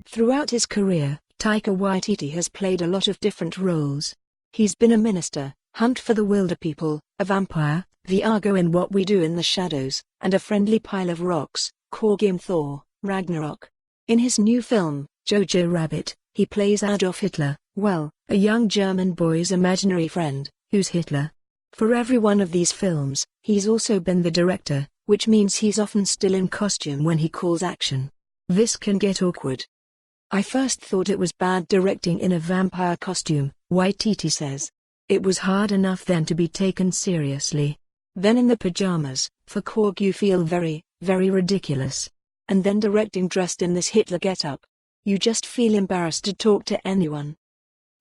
Throughout his career, Taika Waititi has played a lot of different roles. He's been a minister, Hunt for the Wilderpeople, a vampire, Viago in What We Do in the Shadows, and a friendly pile of rocks, Korg in Thor, Ragnarok. In his new film, Jojo Rabbit, he plays Adolf Hitler, a young German boy's imaginary friend, who's Hitler. For every one of these films, he's also been the director, which means he's often still in costume when he calls action. This can get awkward. I first thought it was bad directing in a vampire costume, Waititi says. It was hard enough then to be taken seriously. Then in the pajamas, for Korg you feel very, very ridiculous. And then directing dressed in this Hitler getup. You just feel embarrassed to talk to anyone.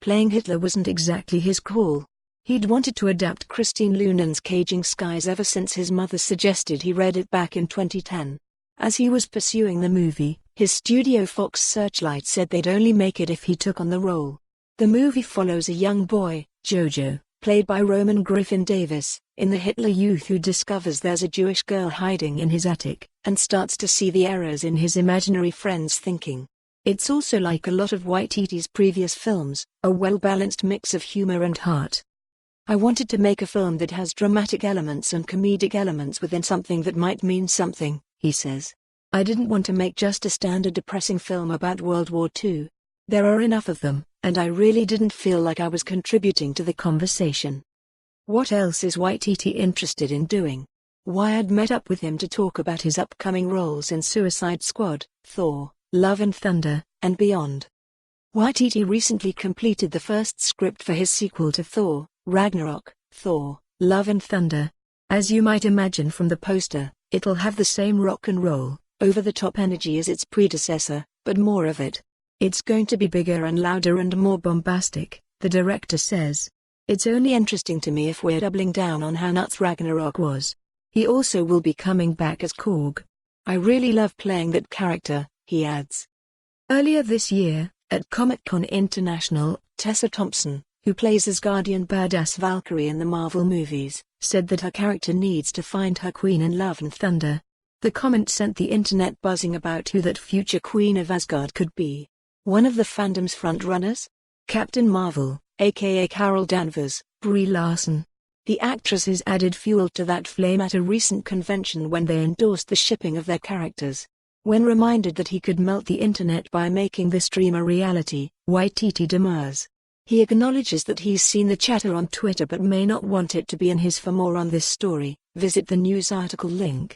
Playing Hitler wasn't exactly his call. He'd wanted to adapt Christine Leunens Caging Skies ever since his mother suggested he read it back in 2010. As he was pursuing the movie, his studio Fox Searchlight said they'd only make it if he took on the role. The movie follows a young boy, Jojo, played by Roman Griffin Davis, in the Hitler Youth who discovers there's a Jewish girl hiding in his attic, and starts to see the errors in his imaginary friend's thinking. It's also like a lot of Waititi's previous films, a well-balanced mix of humor and heart. I wanted to make a film that has dramatic elements and comedic elements within something that might mean something, he says. I didn't want to make just a standard depressing film about World War II. There are enough of them, and I really didn't feel like I was contributing to the conversation. What else is Waititi interested in doing? Wired met up with him to talk about his upcoming roles in Suicide Squad, Thor, Love and Thunder, and beyond. Waititi recently completed the first script for his sequel to Thor, Ragnarok, Thor, Love and Thunder. As you might imagine from the poster, it'll have the same rock and roll, over-the-top energy as its predecessor, but more of it. It's going to be bigger and louder and more bombastic, the director says. It's only interesting to me if we're doubling down on how nuts Ragnarok was. He also will be coming back as Korg. I really love playing that character, he adds. Earlier this year, at Comic-Con International, Tessa Thompson, who plays Asgardian badass Valkyrie in the Marvel movies, said that her character needs to find her queen in Love and Thunder. The comment sent the internet buzzing about who that future Queen of Asgard could be. One of the fandom's frontrunners? Captain Marvel, aka Carol Danvers, Brie Larson. The actresses added fuel to that flame at a recent convention when they endorsed the shipping of their characters. When reminded that he could melt the internet by making this dream a reality, Waititi demurs. He acknowledges that he's seen the chatter on Twitter but may not want it to be in his. For more on this story, visit the news article link.